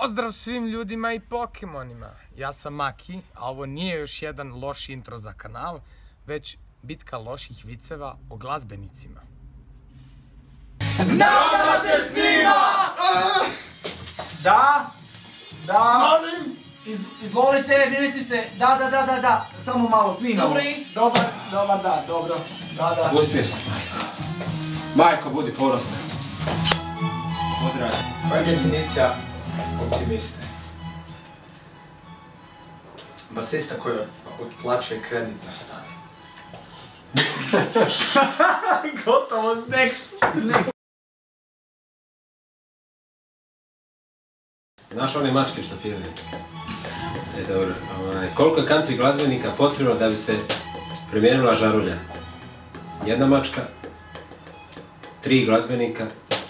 Pozdrav svim ljudima i Pokemonima. Ja sam Maki, a ovo nije još jedan loš intro za kanal, već bitka loših viceva o glazbenicima. Znam da se snima! Da? Molim? Izvolite, ministrice, da, samo malo snimamo. Dobar, da, dobro, da. Uspio sam. Majko, budi ponosna. Pozdrav. Koja je definicija optimiste? Basista koji otplaćuje kredit na stan. Gotovo, next. Znaš one mačke što pjevaju? Dobro. Koliko je country glazbenika potrebno da bi se promijenila žarulja? Jedna mačka, 3 glazbenika,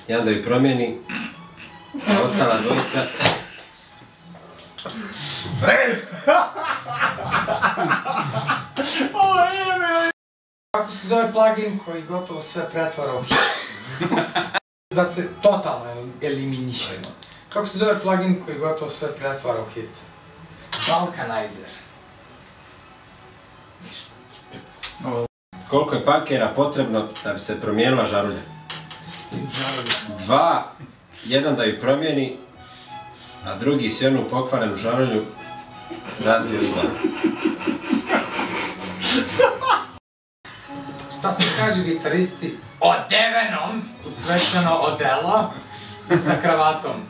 jedan da ju promijeni, a ostala dvojica... Rez! Kako se zove plugin koji gotovo sve pretvara u hit? Dakle, totalno eliminišemo. Kako se zove plugin koji gotovo sve pretvara u hit? Balkanizer. Koliko je pakera potrebno da bi se promijenila žarulja? S tim žaruljama. 2, jedan da ju promijeni, a drugi s jednu pokvarenu žarulju razbiju udar. Šta se kaže gitaristi? Odevenom, usvećeno odelo i sa kravatom.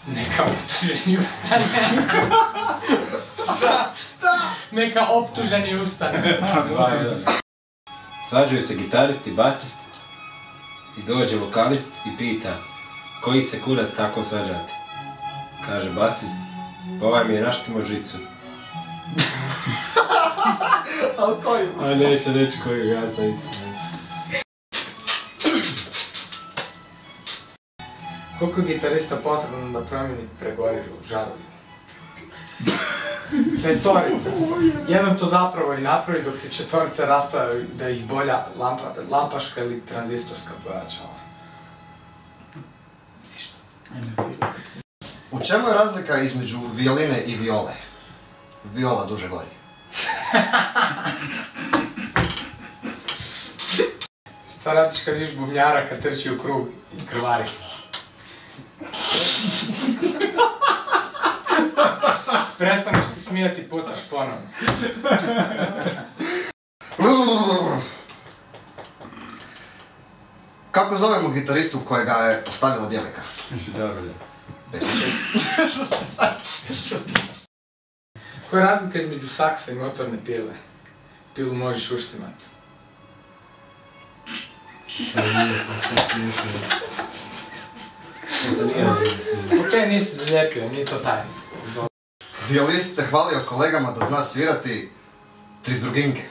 Neka optuženi ustane. Šta? Neka optuženi ustane. Svađaju se gitarist i basist i dođe vokalist i pita koji se kurac tako svađate? Kaže basist, pa ovaj mi je naštimo žicu. Ali koju? A neće reći koju, ja sam ispred. Koliko je gitarista potrebno da promijeni pregorilu žarulju? 5. Jedan to zapravo i napravi dok se 4 raspravaju da ih bolja lampaška ili tranzistorska pojačala. Ništa. U čemu je razlika između violine i viole? Viola duže gori. Šta radiš kad vidiš bubnjara kad trči u krug i krvari? Prestaneš se smijati i pucaš ponovno. Kako zovemo gitaristu kojega je ostavila djevojka? Koja je razlika između saksa i motorne pile? Pilu možeš uštimati. Ok, nisi zalijepio, nije to tajno. Violist se hvalio kolegama da zna svirati trizdruginke.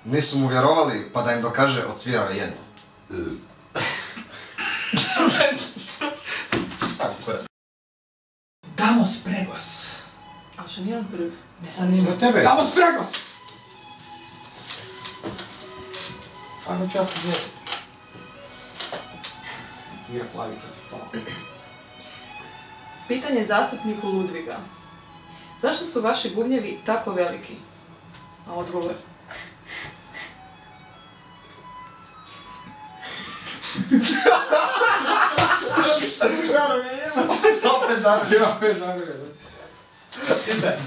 Nisu mu vjerovali pa da im dokaže odsvirao je jednu. Damos pregos. A što nije on prvi? Ne zanima tebe. Damos pregos! Fajno ću ja se gledati. Igra plavi protiv plava. Pitanje zastupniku Ludviga. Zašto su vaši bubnjevi tako veliki? A odgovor? Opet žarulje. Čitaj.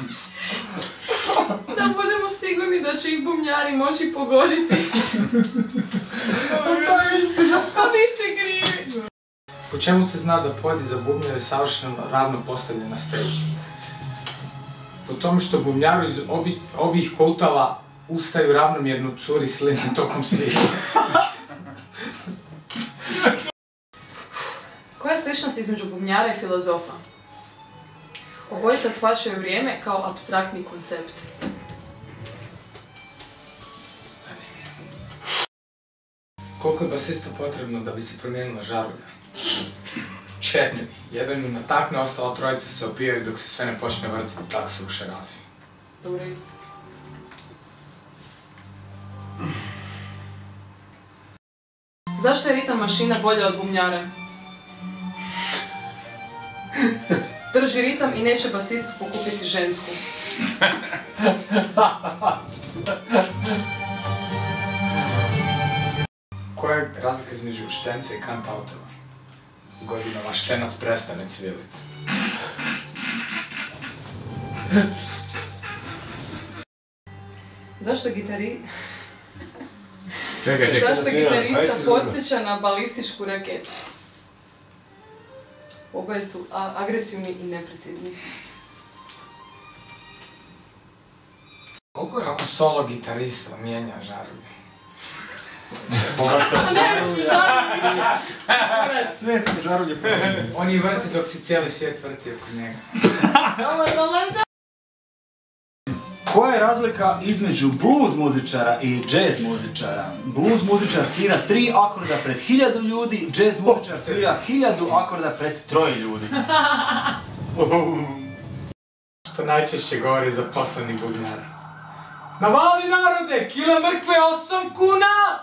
Da budemo sigurni da će ih bubnjari moći pogoditi. A vi ste krivi. Po čemu se zna da podi za bubnjeve savršeno ravno postavljen na stage? Po tome što bubnjaru iz obih koutava ustaju ravnomjerno curi slina tokom svira. Koja je sličnost između bubnjara i filozofa? Obojica shvaćaju vrijeme kao apstraktni koncept. Koliko je basista potrebno da bi se promijenila žarulja? 4. Jedan mu natakne, ostala trojica se opijaju dok se sve ne počne vrtiti taksa u šerafi. Dobro ide. Zašto je ritam mašina bolja od bubnjara? drži ritam i neće basistu pokupiti žensku. Koja je razlika između štenca i kantautova? S godinama štenac prestane cvijelit. Zašto gitarista podsjeća na balističku raketu? Oboje su agresivni i neprecizni. Kako solo gitarista mijenja žarulje? Ne više žarulje više. Sve se žarulje promijenio. On je vrti dok si cijeli svijet vrti oko njega. Koja je razlika između blues muzičara i jazz muzičara? Blues muzičar svira 3 akorda pred 1000 ljudi, jazz muzičar svira 1000 akorda pred 3 ljudi. Što najčešće govori zaposleni bubnjara. Navali narode, kila mrkve 8 kuna!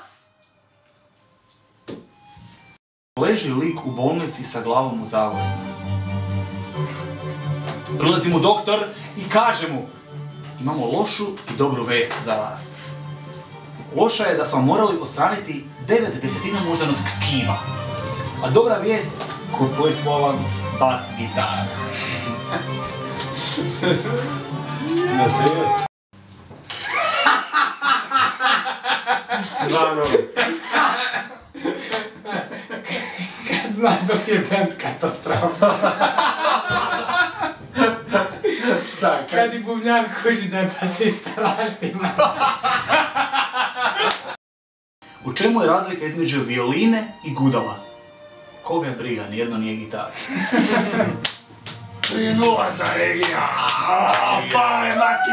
Leži lik u bolnici sa glavom u zavoju. Prilazi mu doktor i kaže mu: imamo lošu i dobru vest za vas. Loša je da smo morali odstraniti 9/10 moždanog tkiva. A dobra vijest, kupili smo vam bas gitaru. Na serios? Kad znaš da ti je band katastrofa. Šta? Kad i bubnjar kuži da je basista raštima. U čemu je razlika između violine i gudala? Koga je briga, nijedno nije gitara. 3:0 za Regija! Pa je Maki!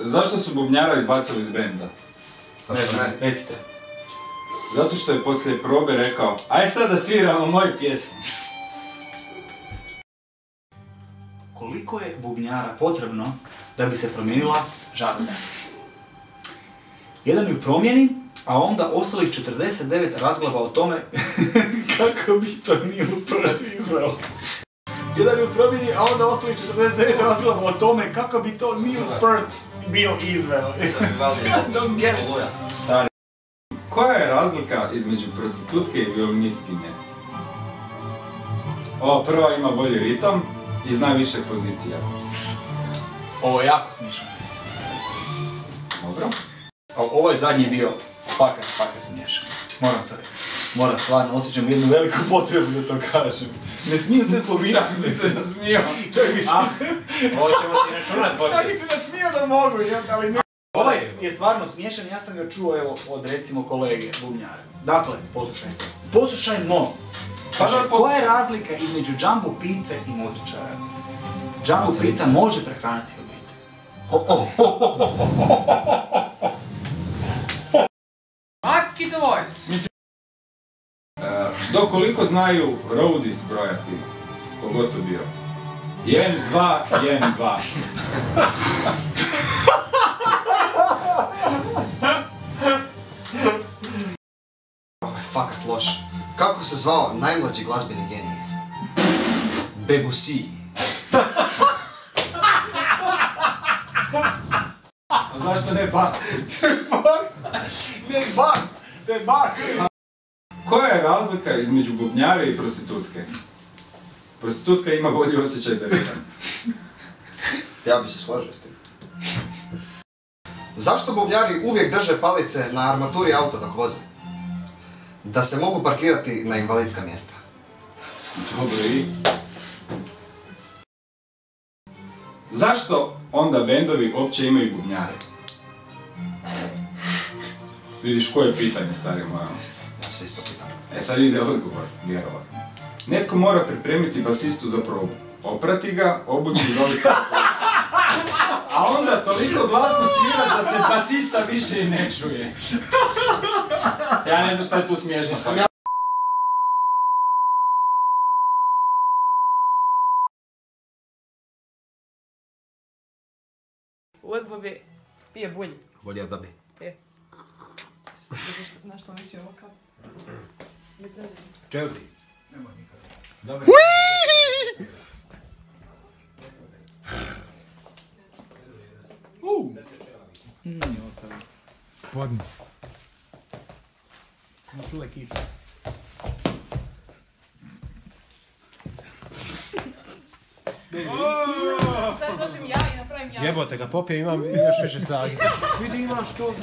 Zašto su bubnjara izbacili iz benda? Recite. Zato što je poslije probe rekao: aj sad da sviramo moje pjesme. Koliko je bubnjara potrebno da bi se promijenila žarulja? Jedan ju promijeni, a onda ostalih 49 razglaba o tome kako bi to Nil Peart izveo. Jedan ju promijeni, a onda ostalih 49 razglaba o tome kako bi to Nil Peart bio izveo. Don't get it. Koja je razlika između prostitutke i violinistkinje? Ova prva ima bolji ritam i zna više pozicija. Ovo je jako smiješno. Dobro. A ovo je zadnji bio fakat smiješan. Moram to reći. Moram, stvarno, osjećam jednu veliku potrebu da to kažem. Ne smijem se sloviti. Čak bi se nasmijao. Čak bi se... Ovo ćemo ti računat Čak bi početi. se nasmijao da mogu, ali ne. Ovaj je stvarno smiješan, ja sam ga čuo evo od recimo kolege bubnjara. Dakle, poslušajte. Poslušajmo. Koja je razlika između Jumbo Pice i muzičara? Jumbo Pica može prehraniti obitelj. Maki the voice! Do koliko znaju roadies brojati? Kogod to bio? 1, 2, 1, 2. Ovo je fakat loš. Kako se zvao najmlađi glazbeni genij? Debussy. A zašto ne Bach? Ne, Bach! To je Bach! Koja je razlika između bubnjara i prostitutke? Prostitutka ima bolji osjećaj za ritam. Ja bi se složio s tim. Zašto bubnjari uvijek drže palice na armaturi auta dok voze? Da se mogu parkirati na invalidska mjesta. Dobro i... Zašto onda bendovi uopće imaju bubnjare? Vidiš koje je pitanje, stari moja. Ja se isto pitam. E sad ide odgovor, vjerovatno. Netko mora pripremiti basistu za probu. Oprati ga, obući i dobiti. A onda toliko glasno svira da se basista više i ne čuje. Ja ne znam šta je tu smiješno. Od babe pije bolje. Bolje od babi. Znaš što neće ovo kao? Chelsea. Nemoj nikada. Podni. Čuvaj kišu. Sad dođem ja i napravim ja. Jebote ga, popije, imam još više snage. Vidi imaš to,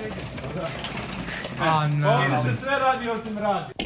A ne. Ovdje se sve radi osim radi.